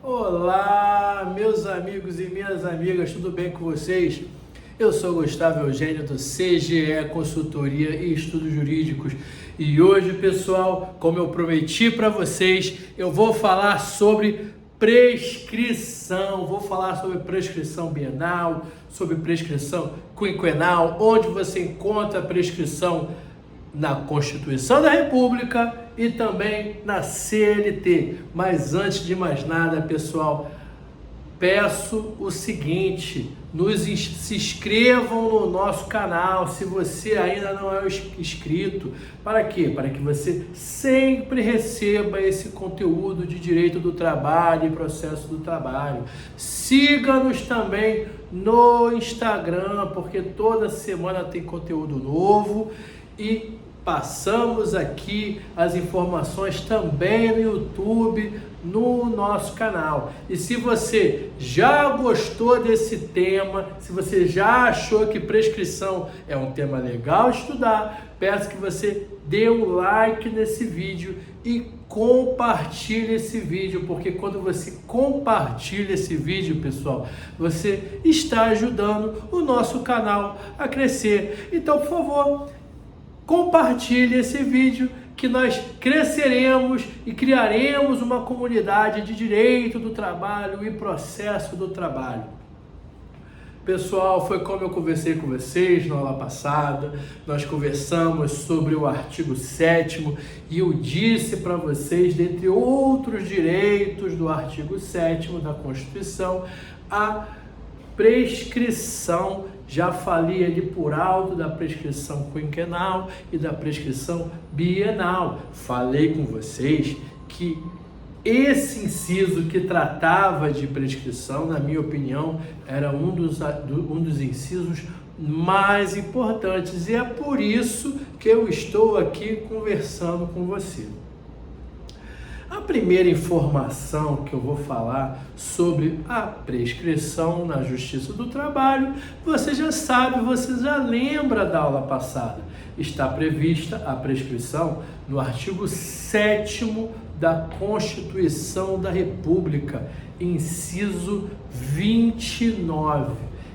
Olá, meus amigos e minhas amigas, tudo bem com vocês? Eu sou Gustavo Eugênio do CGE Consultoria e Estudos Jurídicos e hoje, pessoal, como eu prometi para vocês, eu vou falar sobre prescrição. Vou falar sobre prescrição bienal, sobre prescrição quinquenal, onde você encontra a prescrição na Constituição da República e também na CLT. Mas antes de mais nada, pessoal, peço o seguinte: se inscrevam no nosso canal se você ainda não é inscrito. Para quê? Para que você sempre receba esse conteúdo de direito do trabalho e processo do trabalho. Siga-nos também no Instagram, porque toda semana tem conteúdo novo e passamos aqui as informações também no YouTube, no nosso canal. E se você já gostou desse tema, se você já achou que prescrição é um tema legal de estudar, peço que você dê um like nesse vídeo e compartilhe esse vídeo, porque quando você compartilha esse vídeo, pessoal, você está ajudando o nosso canal a crescer. Então, por favor, compartilhe esse vídeo que nós cresceremos e criaremos uma comunidade de direito do trabalho e processo do trabalho. Pessoal, foi como eu conversei com vocês na aula passada, nós conversamos sobre o artigo 7º e eu disse para vocês, dentre outros direitos do artigo 7º da Constituição, a prescrição. Já falei ali por alto da prescrição quinquenal e da prescrição bienal. Falei com vocês que esse inciso que tratava de prescrição, na minha opinião, era um dos incisos mais importantes. E é por isso que eu estou aqui conversando com você. A primeira informação que eu vou falar sobre a prescrição na Justiça do Trabalho, você já sabe, você já lembra da aula passada. Está prevista a prescrição no artigo 7º da Constituição da República, inciso 29.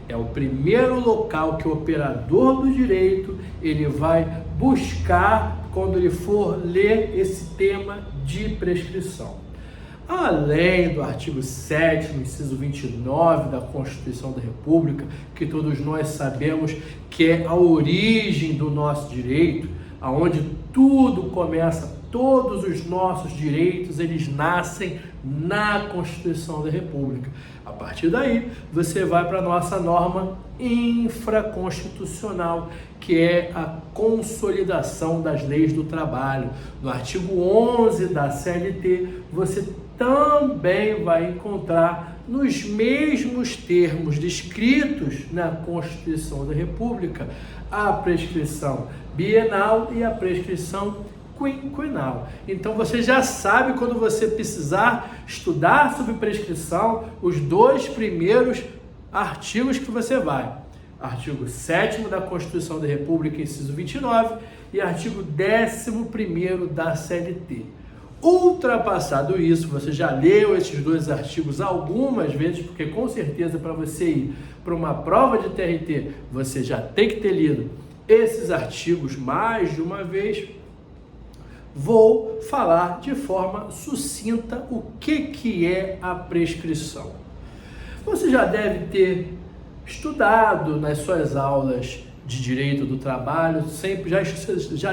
É o primeiro local que o operador do direito ele vai buscar quando ele for ler esse tema de prescrição. Além do artigo 7º, inciso 29 da Constituição da República, que todos nós sabemos que é a origem do nosso direito, aonde tudo começa, todos os nossos direitos, eles nascem na Constituição da República. A partir daí, você vai para a nossa norma infraconstitucional, que é a consolidação das leis do trabalho. No artigo 11 da CLT, você também vai encontrar nos mesmos termos descritos na Constituição da República a prescrição bienal e a prescrição quinquenal. Então você já sabe, quando você precisar estudar sobre prescrição, os dois primeiros artigos que você vai: artigo 7º da Constituição da República, inciso 29, e artigo 11º da CLT. Ultrapassado isso, você já leu esses dois artigos algumas vezes, porque com certeza para você ir para uma prova de TRT, você já tem que ter lido esses artigos mais de uma vez. Vou falar de forma sucinta o que é a prescrição. Você já deve ter estudado nas suas aulas de direito do trabalho, sempre já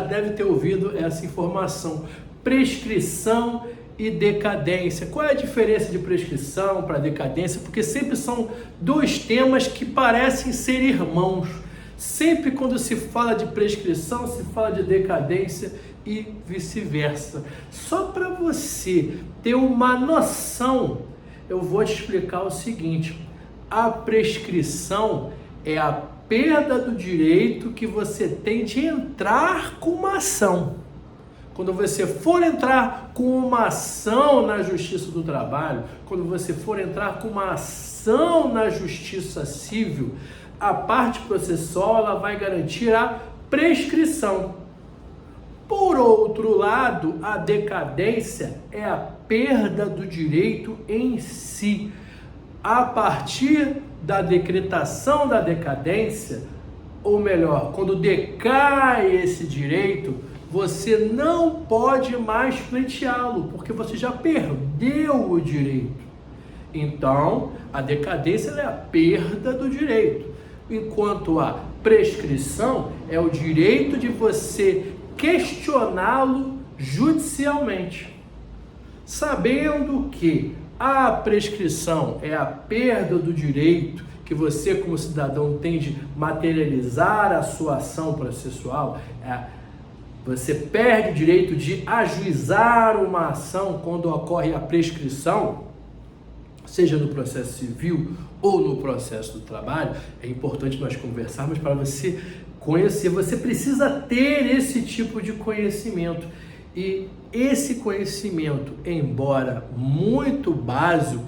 deve ter ouvido essa informação: prescrição e decadência. Qual é a diferença de prescrição para decadência? Porque sempre são dois temas que parecem ser irmãos. Sempre quando se fala de prescrição, se fala de decadência e vice-versa. Só para você ter uma noção, eu vou te explicar o seguinte: a prescrição é a perda do direito que você tem de entrar com uma ação. Quando você for entrar com uma ação na Justiça do Trabalho, quando você for entrar com uma ação na Justiça Civil, a parte processual ela vai garantir a prescrição. Por outro lado, a decadência é a perda do direito em si. A partir da decretação da decadência, ou melhor, quando decai esse direito, você não pode mais pleiteá-lo, porque você já perdeu o direito. Então, a decadência é a perda do direito, enquanto a prescrição é o direito de você questioná-lo judicialmente. Sabendo que a prescrição é a perda do direito que você, como cidadão, tem de materializar a sua ação processual, você perde o direito de ajuizar uma ação quando ocorre a prescrição, seja no processo civil ou no processo do trabalho. É importante nós conversarmos para você conhecer. Você precisa ter esse tipo de conhecimento. E esse conhecimento, embora muito básico,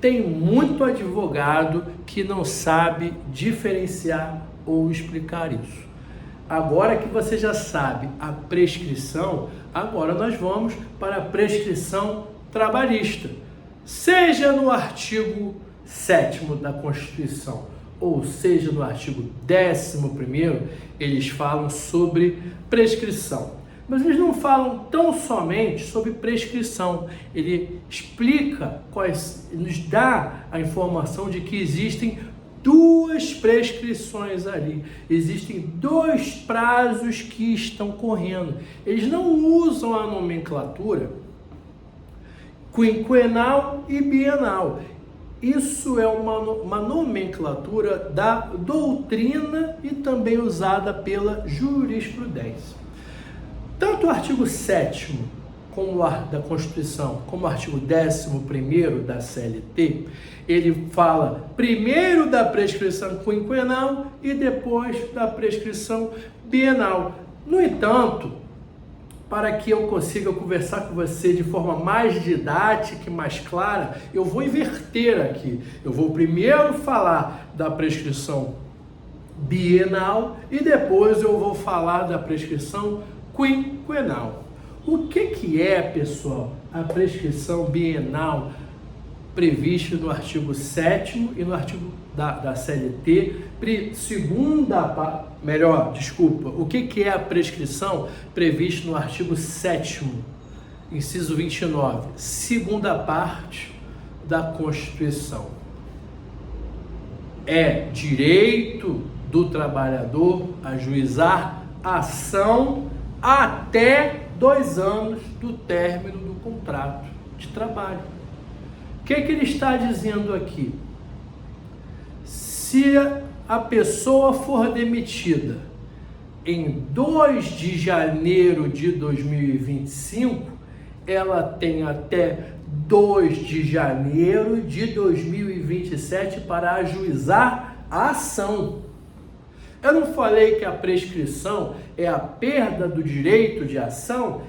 tem muito advogado que não sabe diferenciar ou explicar isso. Agora que você já sabe a prescrição, agora nós vamos para a prescrição trabalhista. Seja no artigo 7º da Constituição, ou seja no artigo 11º, eles falam sobre prescrição. Mas eles não falam tão somente sobre prescrição. Ele explica nos dá a informação de que existem duas prescrições ali. Existem dois prazos que estão correndo. Eles não usam a nomenclatura quinquenal e bienal. Isso é uma nomenclatura da doutrina e também usada pela jurisprudência. Tanto o artigo 7º da Constituição, como o artigo 11º da CLT, ele fala primeiro da prescrição quinquenal e depois da prescrição bienal. No entanto, para que eu consiga conversar com você de forma mais didática e mais clara, eu vou inverter aqui. Eu vou primeiro falar da prescrição bienal e depois eu vou falar da prescrição quinquenal. O que é, pessoal, a prescrição bienal prevista no artigo 7º e no artigo da CLT, o que é a prescrição prevista no artigo 7º, inciso 29, segunda parte da Constituição? É direito do trabalhador ajuizar ação até 2 anos do término do contrato de trabalho. O que ele está dizendo aqui? Se a pessoa for demitida em 2 de janeiro de 2025, ela tem até 2 de janeiro de 2027 para ajuizar a ação. Eu não falei que a prescrição é a perda do direito de ação?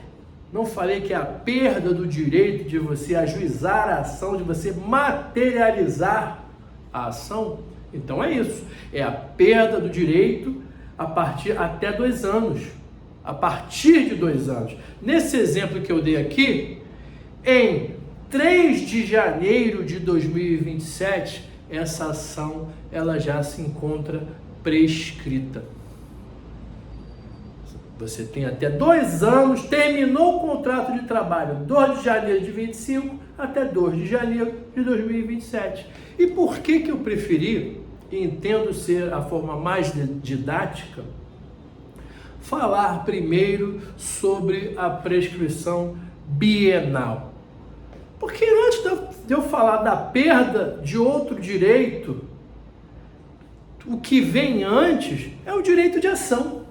Não falei que é a perda do direito de você ajuizar a ação, de você materializar a ação? Então é isso, é a perda do direito até 2 anos, a partir de 2 anos. Nesse exemplo que eu dei aqui, em 3 de janeiro de 2027, essa ação ela já se encontra prescrita. Você tem até 2 anos, terminou o contrato de trabalho 2 de janeiro de 25 até 2 de janeiro de 2027. E por que eu preferi, e entendo ser a forma mais didática, falar primeiro sobre a prescrição bienal? Porque antes de eu falar da perda de outro direito, o que vem antes é o direito de ação.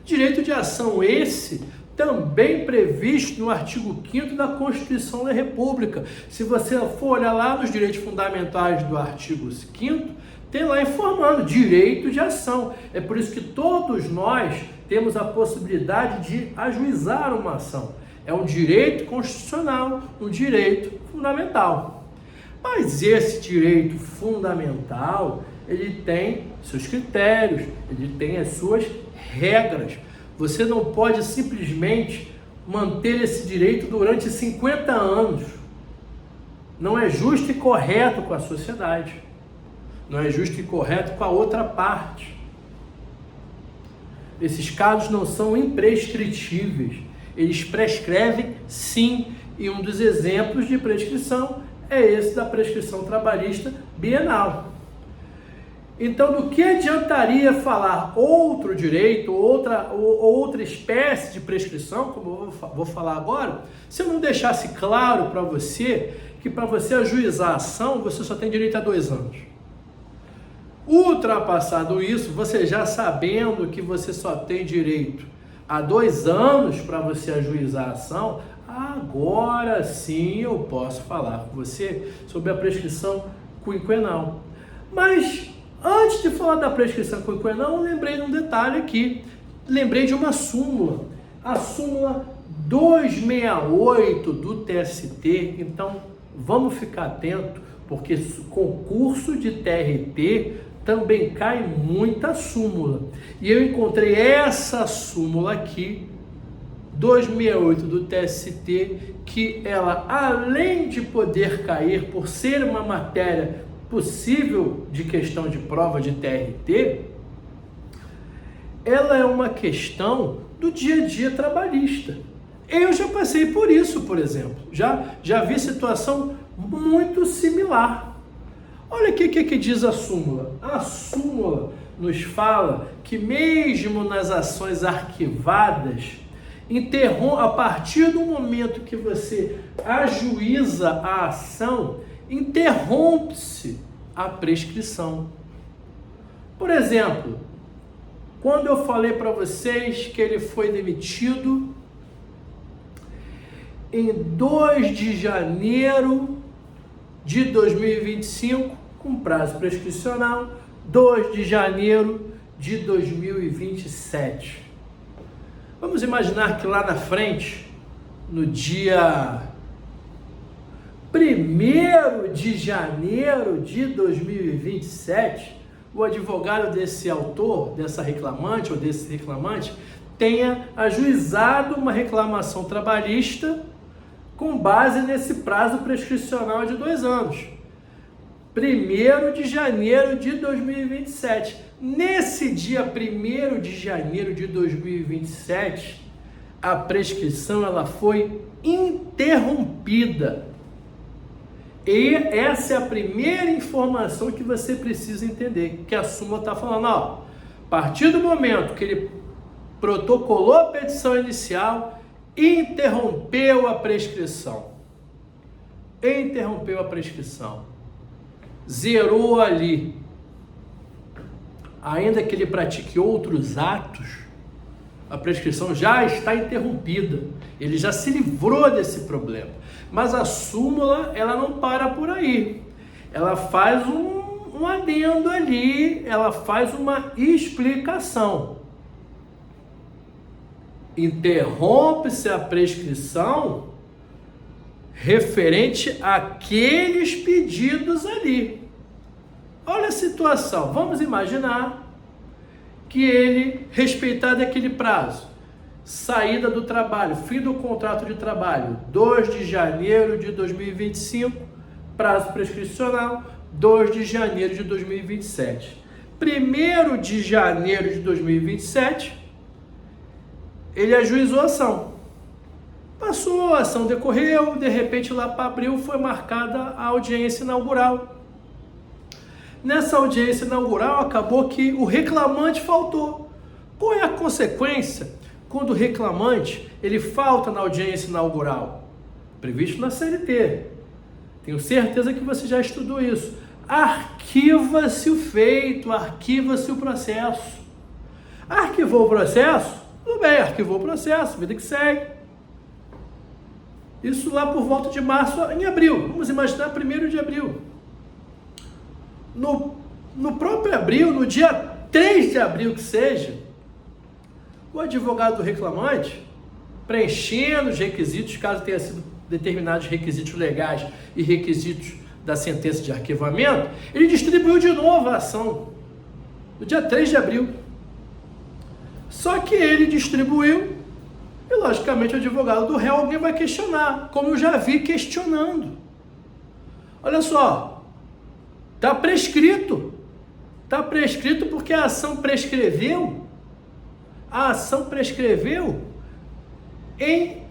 Direito de ação esse também previsto no artigo 5º da Constituição da República. Se você for olhar lá nos direitos fundamentais do artigo 5º, tem lá informando direito de ação. É por isso que todos nós temos a possibilidade de ajuizar uma ação. É um direito constitucional, um direito fundamental. Mas esse direito fundamental, ele tem seus critérios, ele tem as suas regras. Você não pode simplesmente manter esse direito durante 50 anos. Não é justo e correto com a sociedade. Não é justo e correto com a outra parte. Esses casos não são imprescritíveis. Eles prescrevem, sim, e um dos exemplos de prescrição é esse da prescrição trabalhista bienal. Então, do que adiantaria falar outro direito, outra espécie de prescrição, como eu vou falar agora, se eu não deixasse claro para você que para você ajuizar a ação, você só tem direito a 2 anos. Ultrapassado isso, você já sabendo que você só tem direito a 2 anos para você ajuizar a ação, agora sim eu posso falar com você sobre a prescrição quinquenal. Mas antes de falar da prescrição quinquenal, eu lembrei de um detalhe aqui. Lembrei de uma súmula. A súmula 268 do TST. Então, vamos ficar atento, porque concurso de TRT também cai muita súmula. E eu encontrei essa súmula aqui, 268 do TST, que ela, além de poder cair por ser uma matéria possível de questão de prova de TRT, ela é uma questão do dia a dia trabalhista. Eu já passei por isso, por exemplo. Já vi situação muito similar. Olha o que diz a súmula. A súmula nos fala que mesmo nas ações arquivadas, a partir do momento que você ajuiza a ação, interrompe-se a prescrição. Por exemplo, quando eu falei para vocês que ele foi demitido em 2 de janeiro de 2025, com prazo prescricional, 2 de janeiro de 2027. Vamos imaginar que lá na frente, no dia 1º de janeiro de 2027, o advogado desse autor, dessa reclamante ou desse reclamante, tenha ajuizado uma reclamação trabalhista com base nesse prazo prescricional de 2 anos. 1º de janeiro de 2027. Nesse dia 1º de janeiro de 2027, a prescrição ela foi interrompida. E essa é a primeira informação que você precisa entender, que a súmula está falando, ó, a partir do momento que ele protocolou a petição inicial, interrompeu a prescrição. Interrompeu a prescrição. Zerou ali. Ainda que ele pratique outros atos, a prescrição já está interrompida. Ele já se livrou desse problema. Mas a súmula, ela não para por aí. Ela faz um adendo ali, ela faz uma explicação. Interrompe-se a prescrição referente àqueles pedidos ali. Olha a situação. Vamos imaginar que ele, respeitado aquele prazo, saída do trabalho, fim do contrato de trabalho, 2 de janeiro de 2025, prazo prescricional, 2 de janeiro de 2027. 1º de janeiro de 2027, ele ajuizou a ação. Passou, a ação decorreu, de repente lá para abril foi marcada a audiência inaugural. Nessa audiência inaugural acabou que o reclamante faltou. Qual é a consequência quando o reclamante ele falta na audiência inaugural? Previsto na CLT. Tenho certeza que você já estudou isso. Arquiva-se o feito, arquiva-se o processo. Arquivou o processo? Tudo bem, arquivou o processo, vida que segue. Isso lá por volta de março, em abril. Vamos imaginar 1º de abril. No próprio abril, no dia 3 de abril que seja, o advogado do reclamante, preenchendo os requisitos, caso tenha sido determinados requisitos legais e requisitos da sentença de arquivamento, ele distribuiu de novo a ação, no dia 3 de abril. Só que ele distribuiu e, logicamente, o advogado do réu, alguém vai questionar, como eu já vi questionando. Olha só, está prescrito. Está prescrito porque a ação prescreveu. A ação prescreveu em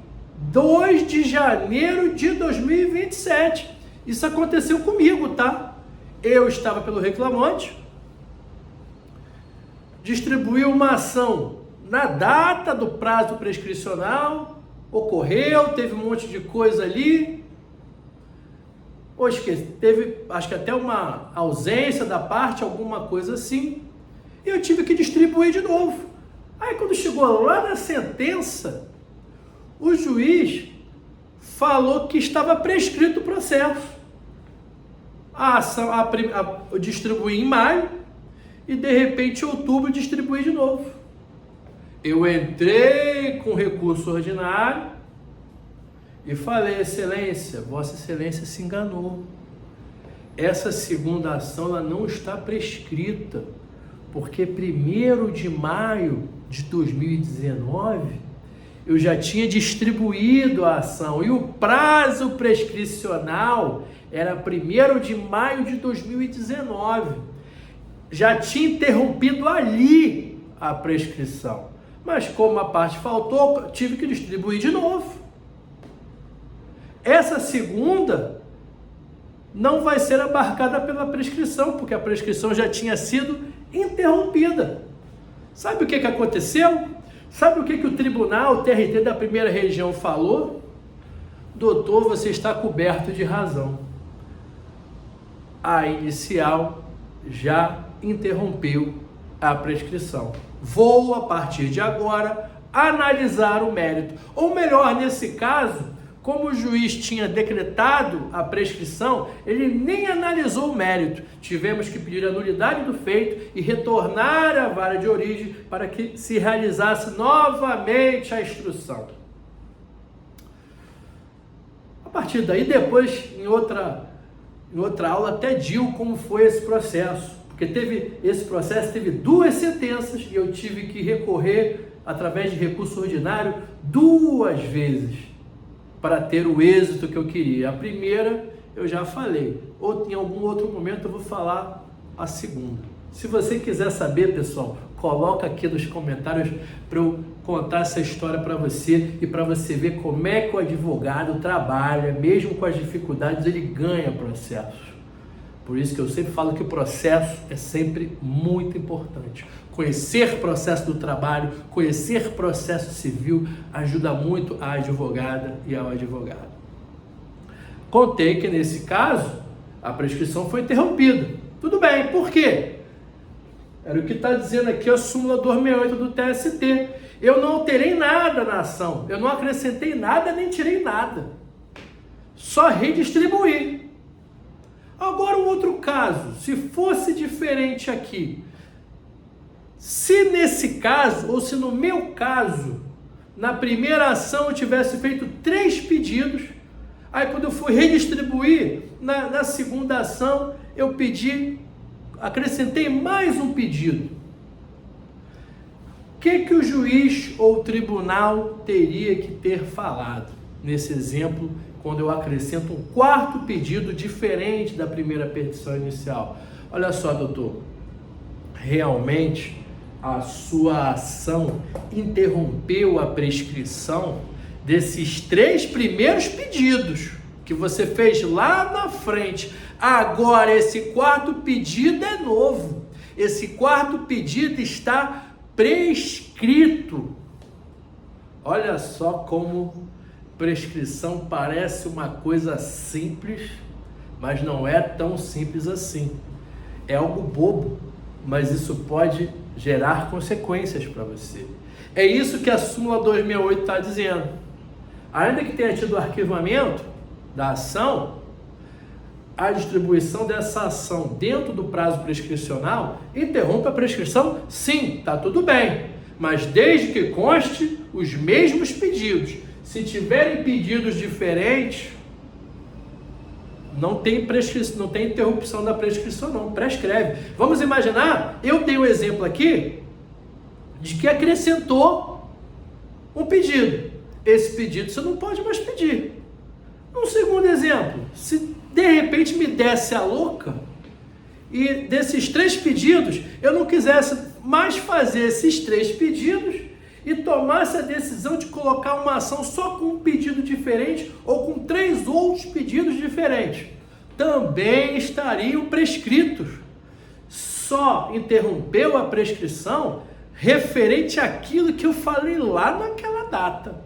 2 de janeiro de 2027. Isso aconteceu comigo, tá? Eu estava pelo reclamante, distribuí uma ação na data do prazo prescricional, ocorreu, teve um monte de coisa ali, ou esqueci, teve acho que até uma ausência da parte, alguma coisa assim, e eu tive que distribuir de novo. Aí quando chegou lá na sentença, o juiz falou que estava prescrito o processo. A ação eu distribuí em maio e de repente em outubro distribuí de novo. Eu entrei com recurso ordinário e falei: excelência, vossa excelência se enganou. Essa segunda ação ela não está prescrita, porque 1º de maio de 2019 eu já tinha distribuído a ação e o prazo prescricional era 1º de maio de 2019. Já tinha interrompido ali a prescrição. Mas como a parte faltou, tive que distribuir de novo. Essa segunda não vai ser abarcada pela prescrição, porque a prescrição já tinha sido interrompida. Sabe o que aconteceu? Sabe o que o tribunal, o TRT da primeira região falou? Doutor, você está coberto de razão. A inicial já interrompeu a prescrição. Vou, a partir de agora, analisar o mérito. Ou melhor, nesse caso, como o juiz tinha decretado a prescrição, ele nem analisou o mérito. Tivemos que pedir a nulidade do feito e retornar à vara de origem para que se realizasse novamente a instrução. A partir daí, depois, em outra aula, até digo como foi esse processo. Porque esse processo teve 2 sentenças e eu tive que recorrer através de recurso ordinário 2 vezes para ter o êxito que eu queria. A primeira eu já falei, ou em algum outro momento eu vou falar a segunda. Se você quiser saber, pessoal, coloca aqui nos comentários para eu contar essa história para você e para você ver como é que o advogado trabalha, mesmo com as dificuldades, ele ganha processos. Por isso que eu sempre falo que o processo é sempre muito importante. Conhecer processo do trabalho, conhecer processo civil ajuda muito a advogada e ao advogado. Contei que nesse caso a prescrição foi interrompida. Tudo bem, por quê? Era o que está dizendo aqui a súmula 268 do TST. Eu não alterei nada na ação, eu não acrescentei nada nem tirei nada. Só redistribuí. Agora um outro caso, se fosse diferente aqui, se nesse caso, ou se no meu caso, na primeira ação eu tivesse feito 3 pedidos, aí quando eu fui redistribuir, na segunda ação eu acrescentei mais um pedido. O que o juiz ou o tribunal teria que ter falado nesse exemplo, quando eu acrescento um 4º pedido diferente da primeira petição inicial? Olha só, doutor, realmente a sua ação interrompeu a prescrição desses 3 primeiros pedidos que você fez lá na frente. Agora esse 4º pedido é novo. Esse 4º pedido está prescrito. Olha só como prescrição parece uma coisa simples, mas não é tão simples assim. É algo bobo, mas isso pode gerar consequências para você. É isso que a súmula 268 está dizendo. Ainda que tenha tido o arquivamento da ação, a distribuição dessa ação dentro do prazo prescricional interrompe a prescrição? Sim, está tudo bem, mas desde que conste os mesmos pedidos. Se tiverem pedidos diferentes, não tem interrupção da prescrição não, prescreve. Vamos imaginar, eu dei um exemplo aqui de que acrescentou um pedido. Esse pedido você não pode mais pedir. Um segundo exemplo, se de repente me desse a louca e desses 3 pedidos eu não quisesse mais fazer esses 3 pedidos e tomasse a decisão de colocar uma ação só com um pedido diferente ou com 3 outros pedidos diferentes, também estariam prescritos. Só interrompeu a prescrição referente àquilo que eu falei lá naquela data.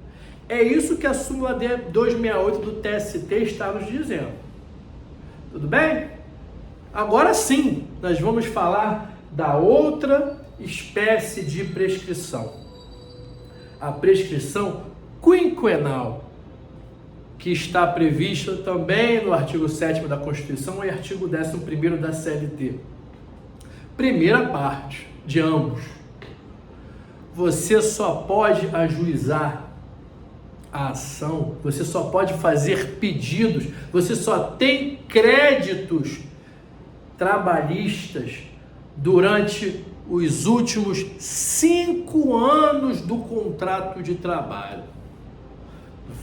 É isso que a súmula 268 do TST está nos dizendo. Tudo bem? Agora sim, nós vamos falar da outra espécie de prescrição. A prescrição quinquenal, que está prevista também no artigo 7º da Constituição e artigo 11º da CLT. Primeira parte de ambos. Você só pode ajuizar a ação, você só pode fazer pedidos, você só tem créditos trabalhistas durante os últimos 5 anos do contrato de trabalho.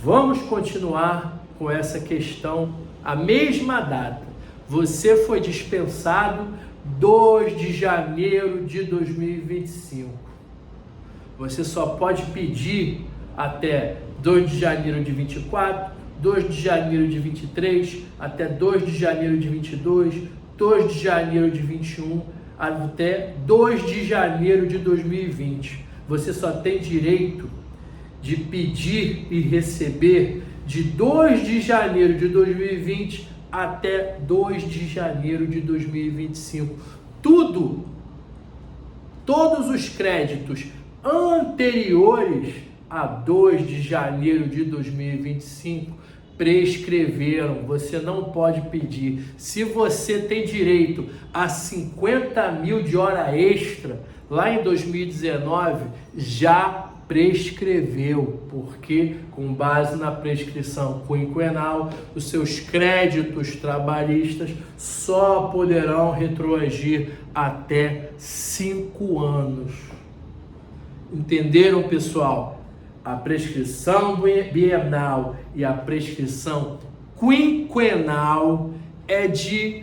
Vamos continuar com essa questão, a mesma data. Você foi dispensado 2 de janeiro de 2025. Você só pode pedir até 2 de janeiro de 24, 2 de janeiro de 23, até 2 de janeiro de 22, 2 de janeiro de 21, até 2 de janeiro de 2020. Você só tem direito de pedir e receber de 2 de janeiro de 2020 até 2 de janeiro de 2025. Todos os créditos anteriores a 2 de janeiro de 2025 prescreveram. Você não pode pedir. Se você tem direito a 50 mil de hora extra, lá em 2019, já prescreveu, porque com base na prescrição quinquenal, os seus créditos trabalhistas só poderão retroagir até 5 anos. Entenderam, pessoal? A prescrição bienal e a prescrição quinquenal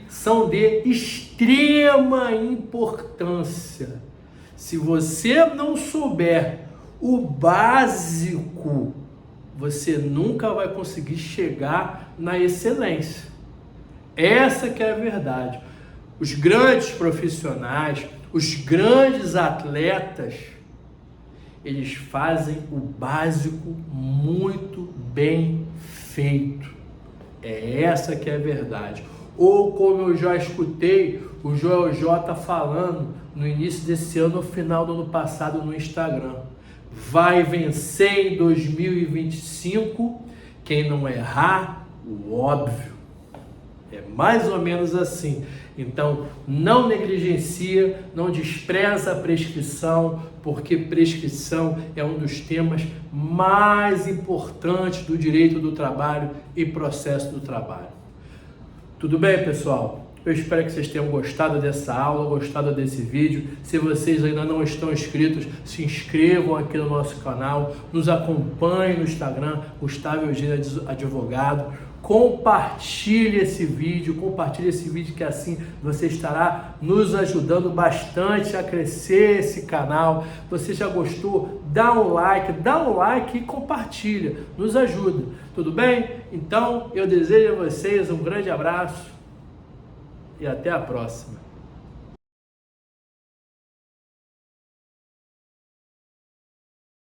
são de extrema importância. Se você não souber o básico, você nunca vai conseguir chegar na excelência. Essa que é a verdade. Os grandes profissionais, os grandes atletas, eles fazem o básico muito bem feito. É essa que é a verdade. Ou como eu já escutei o Joel J falando no início desse ano, no final do ano passado no Instagram: vai vencer em 2025 quem não errar o óbvio. É mais ou menos assim. Então, não negligencia, não despreza a prescrição, porque prescrição é um dos temas mais importantes do direito do trabalho e processo do trabalho. Tudo bem, pessoal? Eu espero que vocês tenham gostado dessa aula, gostado desse vídeo. Se vocês ainda não estão inscritos, se inscrevam aqui no nosso canal, nos acompanhem no Instagram, Gustavo Eugênio Advogado. Compartilhe esse vídeo que assim você estará nos ajudando bastante a crescer esse canal. Você já gostou? Dá um like e compartilha, nos ajuda, tudo bem? Então eu desejo a vocês um grande abraço e até a próxima.